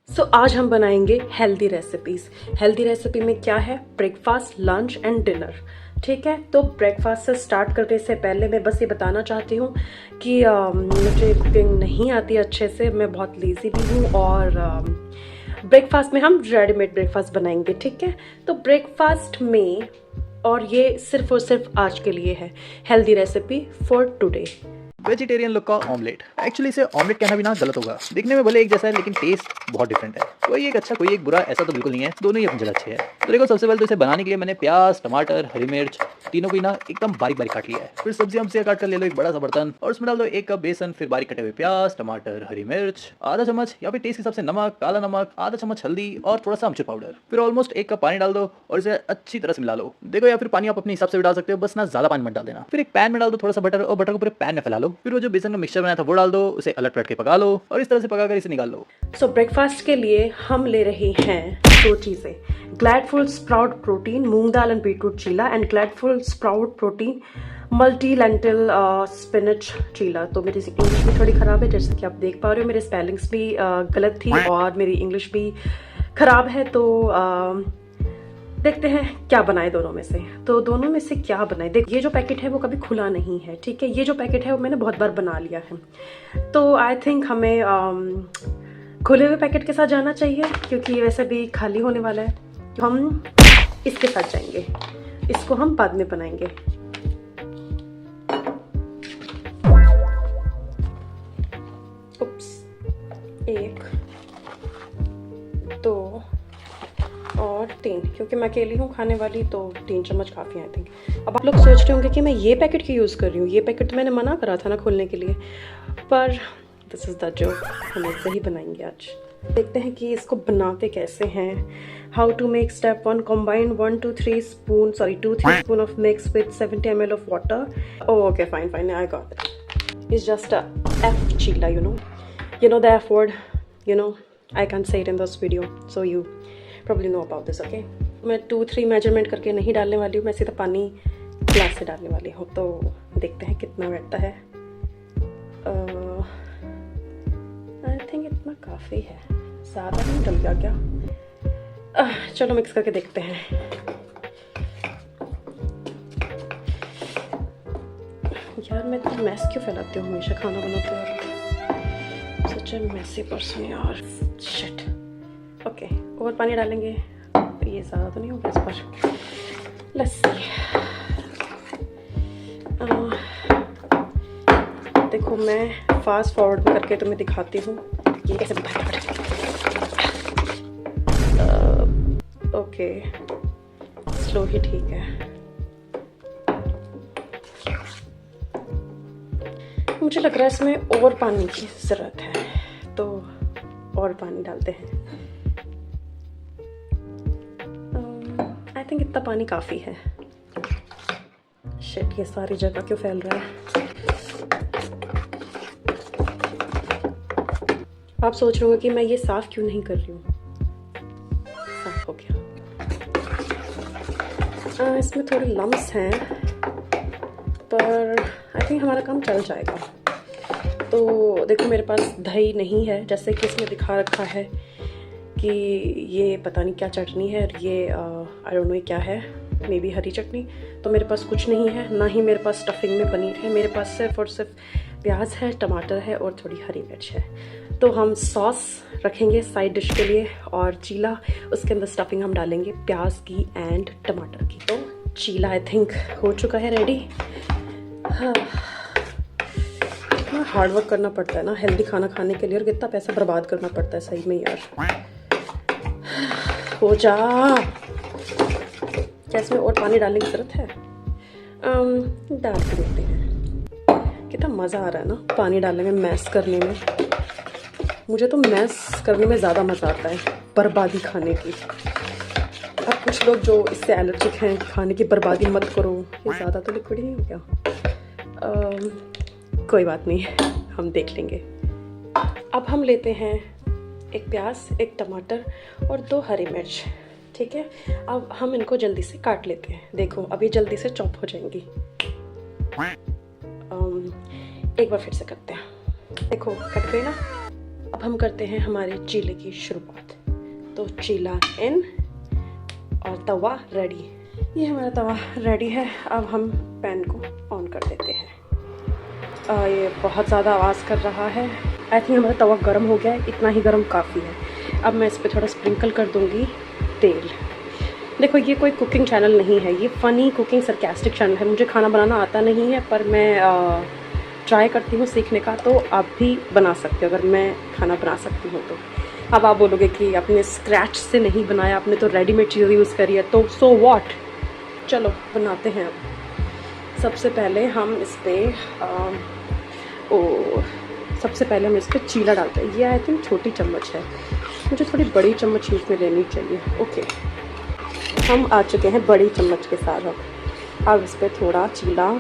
आज हम बनाएंगे हेल्दी रेसिपीज़। हेल्दी रेसिपी में क्या है? Breakfast, lunch and dinner. ठीक है, तो ब्रेकफास्ट से स्टार्ट करने से पहले मैं बस ये बताना चाहती हूँ कि मुझे कुकिंग नहीं आती अच्छे से, मैं बहुत लेज़ी भी हूँ और ब्रेकफास्ट में हम रेडीमेड ब्रेकफास्ट बनाएंगे। ठीक है, तो ब्रेकफास्ट में, और ये सिर्फ और सिर्फ आज के लिए है, healthy recipe for today. Vegetarian look का ऑमलेट। एक्चुअली इसे ऑमलेट कहना भी ना गलत होगा, दिखने में भले एक जैसा है लेकिन टेस्ट बहुत डिफरेंट है। कोई एक अच्छा कोई एक बुरा ऐसा तो बिल्कुल नहीं है, दोनों ही अपनी जगह अच्छे हैं। तो देखो, सबसे पहले तो इसे बनाने के लिए मैंने प्याज, टमाटर, हरी मिर्च तीनों को ही ना एकदम बारीक बारीक काट लिया है। फिर सब्जियां काट कर ले लो एक बड़ा सा बर्तन और उसमें डाल दो 1 कप बेसन, फिर बारीक कटे हुए प्याज, टमाटर, हरी मिर्च, आधा चम्मच या फिर टेस्ट के हिसाब से नमक, काला नमक, आधा चम्मच हल्दी और थोड़ा सा अमचूर पाउडर। फिर ऑलमोस्ट 1 कप पानी डाल दो और इसे अच्छी तरह से मिला लो। देखो, या फिर पानी आप अपने हिसाब से भी डाल सकते हो, बस ना ज्यादा पानी मत डाल देना। फिर एक पैन में डाल दो थोड़ा सा बटर और बटर को पूरे पैन में फैला लो। फिर वो जो बेसन का मिक्सचर बनाया था वो डाल दो, उसे अलट पलट के पका लो और इस तरह से पकाकर इसे निकाल लो। ब्रेकफास्ट के लिए हम ले रहे हैं 2 चीज़ें, Gladful sprout protein moong dal and beetroot cheela and Gladful sprout protein multi lentil spinach cheela. तो मेरी इंग्लिश भी थोड़ी ख़राब है, जैसे कि आप देख पा रहे हो। मेरे स्पेलिंग्स भी गलत थी और मेरी इंग्लिश भी ख़राब है। तो देखते हैं क्या बनाए दोनों में से। तो दोनों में से क्या बनाए, देख, ये जो पैकेट है वो कभी खुला नहीं है। ठीक है, ये जो पैकेट है वो मैंने बहुत बार बना लिया है। तो आई थिंक हमें खुले हुए पैकेट के साथ जाना चाहिए, क्योंकि ये वैसे भी खाली होने वाला है। हम इसके साथ जाएंगे, इसको हम बाद में बनाएंगे। उप्स, 1 2 और 3, क्योंकि मैं अकेली हूँ खाने वाली, तो 3 चम्मच काफ़ी है आई थिंक। अब आप लोग सोच रहे होंगे कि मैं ये पैकेट क्यों यूज़ कर रही हूँ, ये पैकेट तो मैंने मना करा था ना खोलने के लिए, पर दिस इज़ द जोक, हम ऐसे ही बनाएंगे आज। देखते हैं कि इसको बनाते कैसे हैं। How to make step 1, combine 2-3 spoon of mix with 70 ml of water. Okay, fine, I got it. It's just a F chila, you know the F word, I can't say it in this video, so you probably know about this, okay? मैं 2-3 measurement करके नहीं डालने वाली हूँ, मैं सीधा पानी glass से डालने वाली हूँ। तो देखते हैं कितना बैठता है। आई थिंक इतना काफ़ी है, ज़्यादा नहीं डल गया क्या? चलो मिक्स करके देखते हैं। यार, मैं तो मैस क्यों फैलाती हूँ हमेशा खाना बनाते हुए? सच ए मैसी पर्सन यार, शिट। ओके, और पानी डालेंगे, ये ज़्यादा तो नहीं हो गया इस पर? Let's see. देखो, मैं फास्ट फॉरवर्ड करके तुम्हें दिखाती हूँ ये कैसे बनता है। ओके, स्लो ही ठीक है। मुझे लग रहा है इसमें और पानी की ज़रूरत है, तो और पानी डालते हैं। आई थिंक इतना पानी काफ़ी है। शिट, ये सारी जगह क्यों फैल रहा है? आप सोच रहे होंगे कि मैं ये साफ़ क्यों नहीं कर रही हूँ। साफ़ हो गया। इसमें थोड़े लम्स हैं, पर आई थिंक हमारा काम चल जाएगा। तो देखो, मेरे पास दही नहीं है, जैसे कि इसमें दिखा रखा है कि ये पता नहीं क्या चटनी है, और ये आई डोंट नो ये क्या है, मे बी हरी चटनी। तो मेरे पास कुछ नहीं है, ना ही मेरे पास स्टफिंग में पनीर है। मेरे पास सिर्फ और सिर्फ प्याज है, टमाटर है और थोड़ी हरी मिर्च है। तो हम सॉस रखेंगे साइड डिश के लिए, और चीला, उसके अंदर स्टफिंग हम डालेंगे प्याज की एंड टमाटर की। तो चीला आई थिंक हो चुका है रेडी। हाँ, कितना हार्ड वर्क करना पड़ता है ना हेल्दी खाना खाने के लिए, और कितना पैसा बर्बाद करना पड़ता है सही में यार। हो जा। क्या इसमें और पानी डालने की ज़रूरत है? डाल के देखते हैं। कितना मज़ा आ रहा है ना पानी डालने में, मैश करने में। मुझे तो मैश करने में ज़्यादा मज़ा आता है, बर्बादी खाने की। अब कुछ लोग जो इससे एलर्जिक हैं, खाने की बर्बादी मत करो, ये ज़्यादा तो लिक्विड ही नहीं हो गया? कोई बात नहीं, हम देख लेंगे। अब हम लेते हैं 1 प्याज, 1 टमाटर और 2 हरी मिर्च। ठीक है, अब हम इनको जल्दी से काट लेते हैं। देखो, अभी जल्दी से चॉप हो जाएंगी। एक बार फिर से करते हैं। देखो, कट गई ना। अब हम करते हैं हमारे चीले की शुरुआत। तो चीला इन और तवा रेडी। ये हमारा तवा रेडी है। अब हम पैन को ऑन कर देते हैं। ये बहुत ज़्यादा आवाज़ कर रहा है। आई थिंक हमारा तवा गर्म हो गया है, इतना ही गर्म काफ़ी है। अब मैं इस पर थोड़ा स्प्रिंकल कर दूँगी तेल। देखो ये कोई कुकिंग चैनल नहीं है, ये फ़नी कुकिंग सरकास्टिक चैनल है। मुझे खाना बनाना आता नहीं है, पर मैं ट्राई करती हूँ सीखने का। तो आप भी बना सकते हो अगर मैं खाना बना सकती हूँ तो। अब आप बोलोगे कि आपने स्क्रैच से नहीं बनाया, आपने तो रेडीमेड चीज़ यूज़ करी है, तो सो व्हाट। चलो बनाते हैं। अब सबसे पहले हम इस पर सबसे पहले हम इस पर चीला डालते हैं। ये आई थिंक छोटी चम्मच है, मुझे थोड़ी बड़ी चम्मच इसमें लेनी चाहिए। ओके, हम आ चुके हैं बड़ी चम्मच के साथ। अब इस पर थोड़ा चीला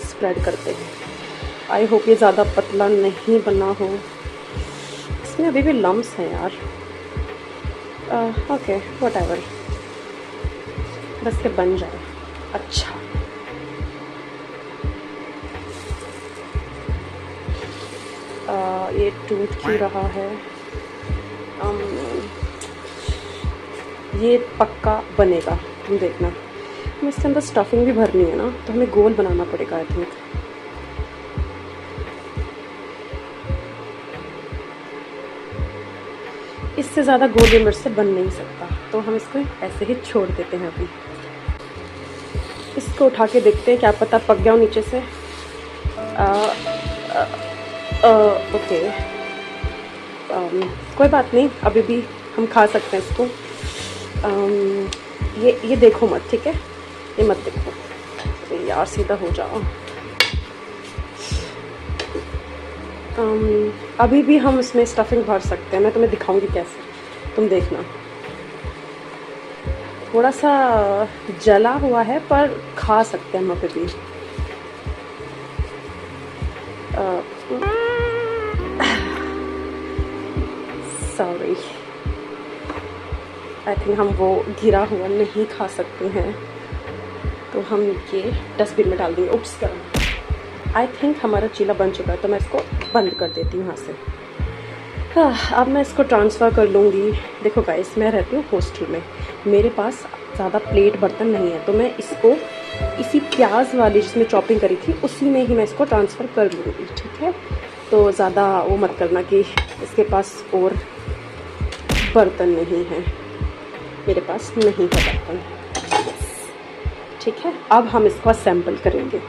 स्प्रेड करते हैं। आई होप ये ज़्यादा पतला नहीं बना हो, इसमें अभी भी लम्स हैं यार। ओके व्हाटएवर, बस के बन जाए। अच्छा, ये टूट क्यों रहा है? ये पक्का बनेगा, तुम देखना। हमें इसके अंदर स्टफिंग भी भरनी है ना, तो हमें गोल बनाना पड़ेगा आई थिंक। इससे ज़्यादा गोल ये मेरे से बन नहीं सकता, तो हम इसको ऐसे ही छोड़ देते हैं। अभी इसको उठा के देखते हैं, क्या पता पक गया हो नीचे से। ओके, कोई बात नहीं, अभी भी हम खा सकते हैं इसको। ये देखो मत, ठीक है, ये मत देखो। अरे यार सीधा हो जाओ। अभी भी हम इसमें स्टफिंग भर सकते हैं, मैं तुम्हें दिखाऊंगी कैसे, तुम देखना। थोड़ा सा जला हुआ है पर खा सकते हैं हम अभी भी। सॉरी, आई थिंक हम वो गिरा हुआ नहीं खा सकते हैं, तो हम ये डस्टबिन में डाल देंगे। उप्स कर, आई थिंक हमारा चीला बन चुका है, तो मैं इसको बंद कर देती हूँ यहाँ से। अब मैं इसको ट्रांसफ़र कर लूँगी। देखो गाइस, मैं रहती हूँ हॉस्टल में, मेरे पास ज़्यादा प्लेट बर्तन नहीं है, तो मैं इसको इसी प्याज वाली जिसमें चॉपिंग करी थी उसी में ही मैं इसको ट्रांसफ़र कर लूँगी, ठीक है। तो ज़्यादा वो मत करना कि इसके पास और बर्तन नहीं है, मेरे पास नहीं है बर्तन, ठीक है। अब हम इसको असेंबल करेंगे।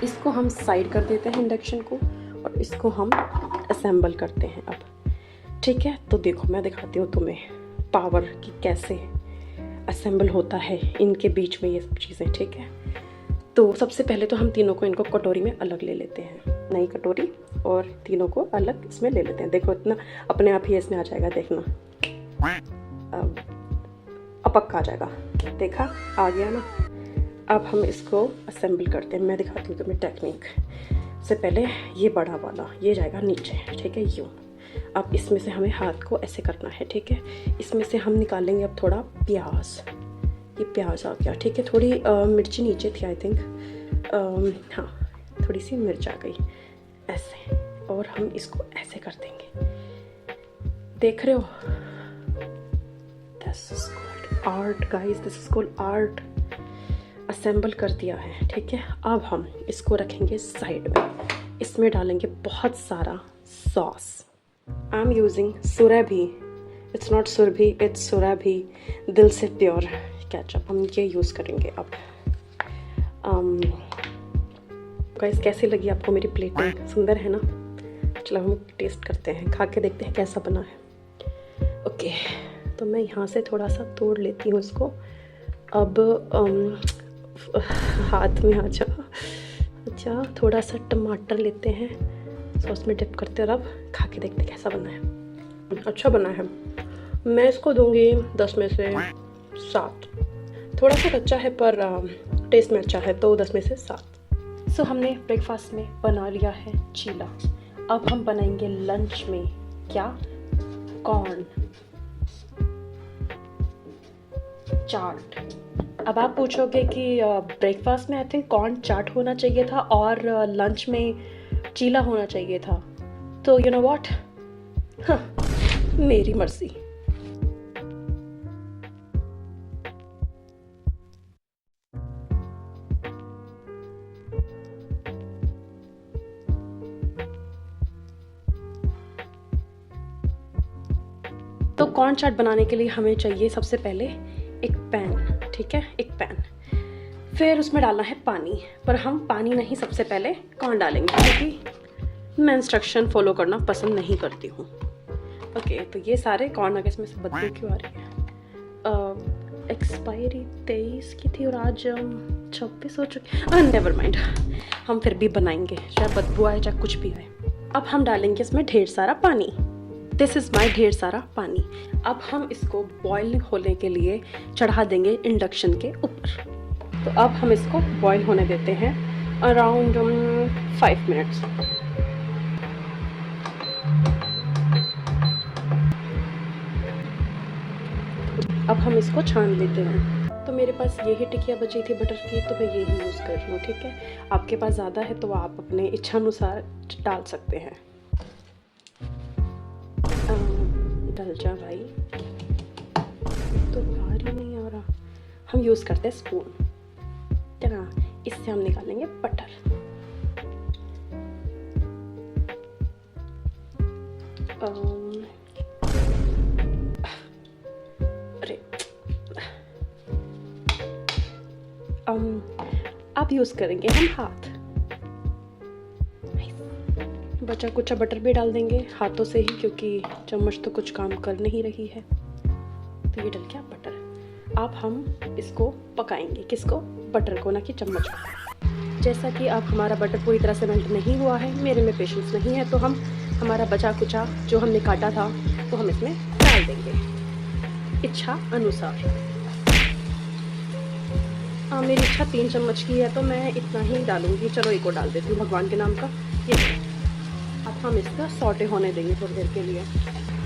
इसको हम साइड कर देते हैं इंडक्शन को, और इसको हम असेंबल करते हैं अब, ठीक है। तो देखो मैं दिखाती हूँ तुम्हें पावर की कैसे असेंबल होता है इनके बीच में ये सब चीज़ें, ठीक है। तो सबसे पहले तो हम तीनों को इनको कटोरी में अलग ले लेते हैं, नई कटोरी, और तीनों को अलग इसमें ले लेते हैं। देखो इतना अपने आप ही इसमें आ जाएगा, देखना अब पक्का आ जाएगा, देखा आ गया ना। अब हम इसको असेंबल करते हैं, मैं दिखाती हूँ तुम्हें टेक्निक। से पहले ये बड़ा वाला ये जाएगा नीचे, ठीक है, यूँ। अब इसमें से हमें हाथ को ऐसे करना है, ठीक है। इसमें से हम निकालेंगे अब थोड़ा प्याज, ये प्याज आ गया, ठीक है। थोड़ी मिर्ची नीचे थी आई थिंक, हाँ थोड़ी सी मिर्च आ गई ऐसे, और हम इसको ऐसे कर देंगे, देख रहे हो। This is called art guys, this is called art. Assemble कर दिया है, ठीक है। अब हम इसको रखेंगे साइड में, इसमें डालेंगे बहुत सारा sauce. I am using Surabhi, it's not Surabhi, it's Surabhi, दिल से प्योर केचप, हम ये यूज़ करेंगे अब। गाइस कैसी लगी आपको मेरी प्लेटिंग, सुंदर है ना। चलो हम टेस्ट करते हैं, खा के देखते हैं कैसा बना है। ओके, तो मैं यहाँ से थोड़ा सा तोड़ लेती हूँ इसको। अब हाथ में आ जा। अच्छा, थोड़ा सा टमाटर लेते हैं, सॉस में डिप करते हैं, और अब खा के देखते हैं कैसा बना है। अच्छा बना है, मैं इसको दूंगी 10 में से 7। थोड़ा सा कच्चा है पर टेस्ट में अच्छा है, तो 10 में से 7। सो हमने ब्रेकफास्ट में बना लिया है चीला। अब हम बनाएंगे लंच में क्या, कॉर्न चाट। अब आप पूछोगे कि ब्रेकफास्ट में आई थिंक कॉर्न चाट होना चाहिए था और लंच में चीला होना चाहिए था। तो यू नो व्हाट, हाँ, मेरी मर्जी। तो कॉर्न चाट बनाने के लिए हमें चाहिए सबसे पहले एक पैन, ठीक है, एक पैन। फिर उसमें डालना है पानी, पर हम पानी नहीं, सबसे पहले कॉर्न डालेंगे क्योंकि मैं इंस्ट्रक्शन फॉलो करना पसंद नहीं करती हूँ। ओके, तो ये सारे कॉर्न नगेट्स में से बदबू क्यों आ रही है? एक्सपायरी 23 की थी और आज 26 हो चुकी। नेवर माइंड, हम फिर भी बनाएंगे, चाहे बदबू आए चाहे कुछ भी आए। अब हम डालेंगे इसमें ढेर सारा पानी। दिस इज़ माई ढेर सारा पानी। अब हम इसको बॉयल होने के लिए चढ़ा देंगे इंडक्शन के ऊपर। तो अब हम इसको बॉयल होने देते हैं अराउंड 5 मिनट्स। अब हम इसको छान लेते हैं। तो मेरे पास यही टिकिया बची थी बटर की, तो मैं यही यूज़ कर रही हूँ, ठीक है। आपके पास ज़्यादा है तो आप अपने इच्छानुसार डाल सकते हैं। डल जा भाई, तो बाहर ही नहीं आ रहा। हम यूज़ करते हैं स्पून, है ना। इससे हम निकालेंगे बटर। अरे अब यूज़ करेंगे हम हाथ। बचा कुचा बटर भी डाल देंगे हाथों से ही, क्योंकि चम्मच तो कुछ काम कर नहीं रही है। तो ये डल गया बटर। अब हम इसको पकाएंगे, किसको? बटर को, ना कि चम्मच को। जैसा कि अब हमारा बटर पूरी तरह से मेल्ट नहीं हुआ है, मेरे में पेशेंस नहीं है, तो हम हमारा बचा कुचा जो हमने काटा था वो हम इसमें डाल देंगे इच्छा अनुसार। मेरी इच्छा 3 चम्मच की है तो मैं इतना ही डालूंगी। चलो एक और डाल देती हूँ भगवान के नाम का। ये अब हम इसका सॉटे होने देंगे थोड़ी देर के लिए।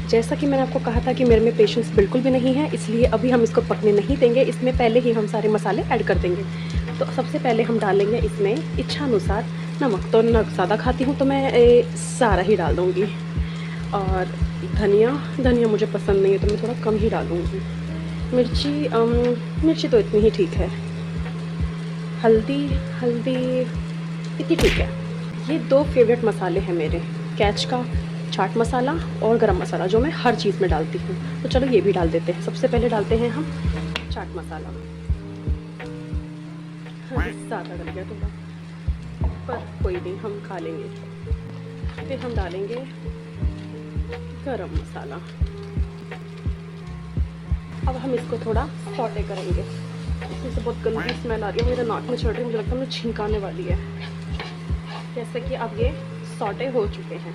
जैसा कि मैंने आपको कहा था कि मेरे में पेशेंस बिल्कुल भी नहीं है, इसलिए अभी हम इसको पकने नहीं देंगे। इसमें पहले ही हम सारे मसाले ऐड कर देंगे। तो सबसे पहले हम डालेंगे इसमें इच्छानुसार नमक। तो नमक ज़्यादा खाती हूँ तो मैं सारा ही डाल दूँगी। और धनिया मुझे पसंद नहीं है तो मैं थोड़ा कम ही डालूँगी। मिर्ची तो इतनी ही ठीक है। हल्दी इतनी ठीक है। ये 2 फेवरेट मसाले हैं मेरे, कैच का चाट मसाला और गरम मसाला, जो मैं हर चीज़ में डालती हूँ। तो चलो ये भी डाल देते हैं। सबसे पहले डालते हैं हम चाट मसाला। ज़्यादा डल गया थोड़ा, पर कोई नहीं, हम खा लेंगे। फिर हम डालेंगे गरम मसाला। अब हम इसको थोड़ा सॉटे करेंगे। इसमें से बहुत गंदी स्मेल आ रही है, मेरे नाक में चढ़ रही है, मुझे लगता है मुझे छींक आने वाली है। जैसे कि अब ये सॉटे हो चुके हैं।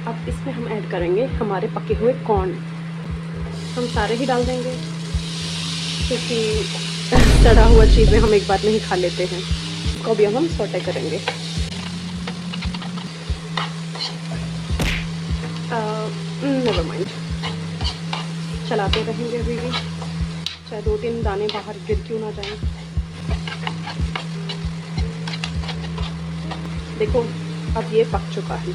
अब इसमें हम ऐड करेंगे हमारे पके हुए कॉर्न। हम सारे ही डाल देंगे क्योंकि सड़ा हुआ चीज़ें हम एक बार नहीं खा लेते हैं। इसको भी हम सॉटे करेंगे। नेवर माइंड, चलाते रहेंगे अभी भी, चाहे 2-3 दाने बाहर गिर क्यों ना जाएं। देखो अब ये पक चुका है।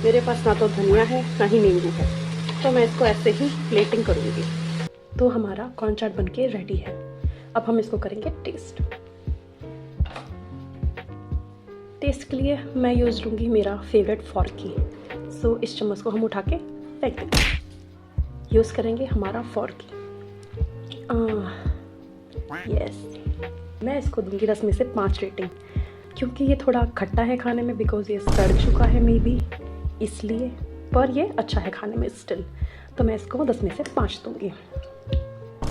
मेरे पास ना तो धनिया है ना ही नींबू है, तो मैं इसको ऐसे ही प्लेटिंग करूँगी। तो हमारा कॉर्न चाट बनके रेडी है। अब हम इसको करेंगे टेस्ट। टेस्ट के लिए मैं यूज़ लूँगी मेरा फेवरेट फॉर्की। सो इस चम्मच को हम उठा के फेंक देंगे। यूज़ करेंगे हमारा फॉर्की। यस, मैं इसको दूँगी 10 में से 5 रेटिंग, क्योंकि ये थोड़ा खट्टा है खाने में, बिकॉज ये सड़ चुका है मे बी, इसलिए। पर ये अच्छा है खाने में स्टिल, तो मैं इसको 10 में से 5 दूँगी।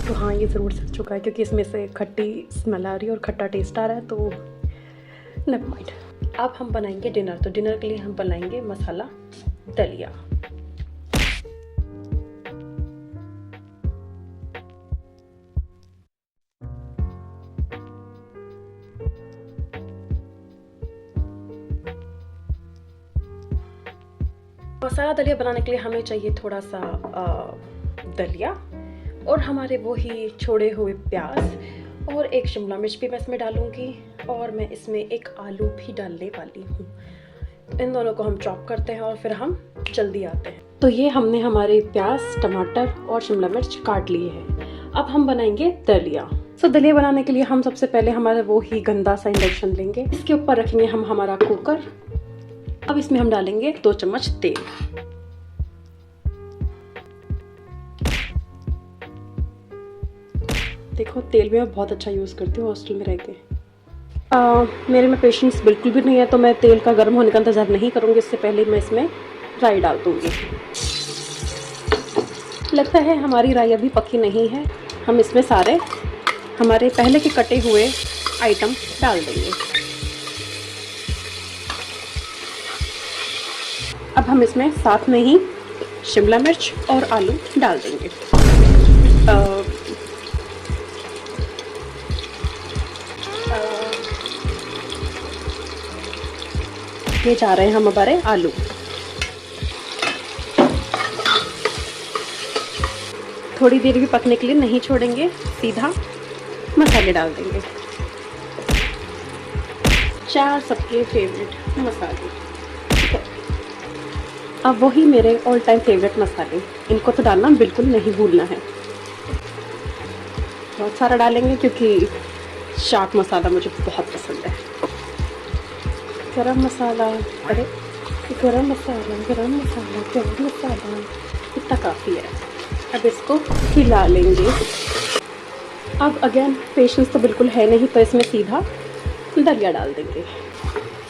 तो हाँ, ये ज़रूर सड़ चुका है क्योंकि इसमें से खट्टी स्मेल आ रही है और खट्टा टेस्ट आ रहा है, तो नेवर माइंड। अब हम बनाएंगे डिनर। तो डिनर के लिए हम बनाएंगे मसाला दलिया। मसाला दलिया बनाने के लिए हमें चाहिए थोड़ा सा दलिया और हमारे वो ही छोड़े हुए प्याज और एक शिमला मिर्च भी मैं इसमें डालूँगी, और मैं इसमें एक आलू भी डालने वाली हूँ। इन दोनों को हम चॉप करते हैं और फिर हम जल्दी आते हैं। तो ये हमने हमारे प्याज, टमाटर और शिमला मिर्च काट लिए हैं। अब हम बनाएंगे दलिया। दलिया बनाने के लिए हम सबसे पहले हमारा वो ही गंदा सा इंडक्शन लेंगे। इसके ऊपर रखेंगे हम हमारा कुकर। अब इसमें हम डालेंगे 2 चम्मच तेल। देखो तेल भी मैं बहुत अच्छा यूज़ करती हूँ हॉस्टल में रह के। मेरे में पेशेंस बिल्कुल भी नहीं है, तो मैं तेल का गर्म होने का इंतज़ार नहीं करूँगी। इससे पहले मैं इसमें राई डाल दूँगी। लगता है हमारी राई अभी पकी नहीं है। हम इसमें सारे हमारे पहले के कटे हुए आइटम डाल देंगे। अब हम इसमें साथ में ही शिमला मिर्च और आलू डाल देंगे। ये जा रहे हैं हम हमारे आलू। थोड़ी देर भी पकने के लिए नहीं छोड़ेंगे, सीधा मसाले डाल देंगे। 4 सबके फेवरेट मसाले। अब वही मेरे ऑल टाइम फेवरेट मसाले, इनको तो डालना बिल्कुल नहीं भूलना है। बहुत सारा डालेंगे क्योंकि चाट मसाला मुझे बहुत पसंद है। गरम मसाला, अरे गरम मसाला, गरम मसाला, गरम मसाला, इतना काफ़ी है। अब इसको हिला लेंगे। अब अगेन पेशेंस तो बिल्कुल है नहीं, तो इसमें सीधा दलिया डाल देंगे।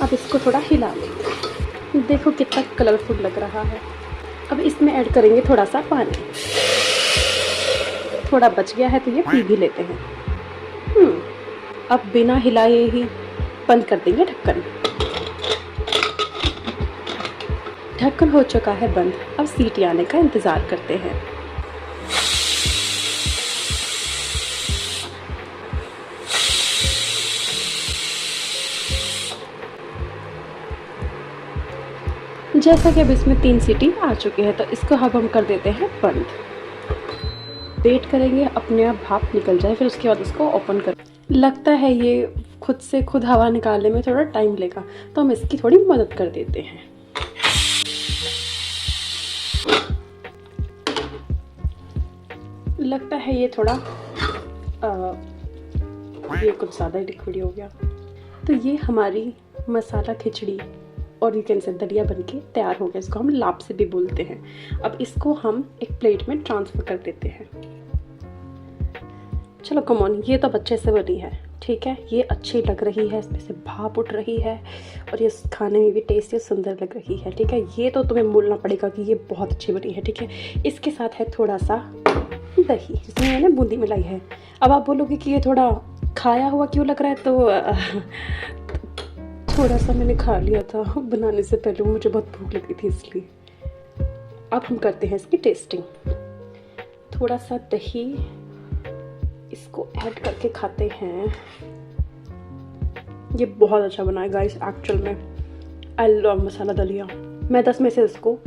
अब इसको थोड़ा हिला लेंगे। देखो कितना कलरफुल लग रहा है। अब इसमें ऐड करेंगे थोड़ा सा पानी। थोड़ा बच गया है तो ये पी भी लेते हैं। अब बिना हिलाए ही बंद कर देंगे ढक्कन। ढक्कन हो चुका है बंद। अब सीटी आने का इंतज़ार करते हैं। जैसा कि अब इसमें 3 सीटी आ चुकी है, तो इसको अब हम कर देते हैं बंद। वेट करेंगे अपने आप भाप निकल जाए, फिर उसके बाद इसको ओपन कर। लगता है ये खुद से खुद हवा निकालने में थोड़ा टाइम लेगा, तो हम इसकी थोड़ी मदद कर देते हैं। लगता है ये थोड़ा ये कुछ ज़्यादा ही लिक्विड हो गया। तो ये हमारी मसाला खिचड़ी और यू कैन से दलिया बनके तैयार हो गया। इसको हम लापसी भी बोलते हैं। अब इसको हम एक प्लेट में ट्रांसफ़र कर देते हैं। चलो कम ऑन, ये तो अच्छे से बनी है, ठीक है, ये अच्छी लग रही है, इसमें से भाप उठ रही है और ये खाने में भी टेस्टी सुंदर लग रही है, ठीक है। ये तो तुम्हें बोलना पड़ेगा कि ये बहुत अच्छी बनी है, ठीक है। इसके साथ है थोड़ा सा दही, जिसमें मैंने बूंदी मिलाई है। अब आप बोलोगे कि ये थोड़ा खाया हुआ क्यों लग रहा है, तो थोड़ा सा मैंने खा लिया था बनाने से पहले, मुझे बहुत भूख लगी थी इसलिए। अब हम करते हैं इसकी टेस्टिंग। थोड़ा सा दही इसको ऐड करके खाते हैं। ये बहुत अच्छा बना है गाइस, एक्चुअल में आई लव मसाला दलिया। मैं 10 में से इसको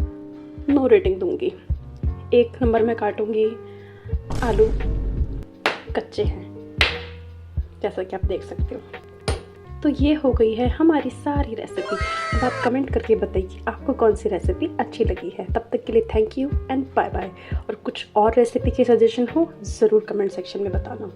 9 रेटिंग दूंगी। 1 नंबर में काटूंगी। आलू कच्चे हैं जैसा कि आप देख सकते हो। तो ये हो गई है हमारी सारी रेसिपी। अब आप कमेंट करके बताइए आपको कौन सी रेसिपी अच्छी लगी है। तब तक के लिए thank you and bye bye. और कुछ और रेसिपी के सजेशन हो ज़रूर कमेंट सेक्शन में बताना।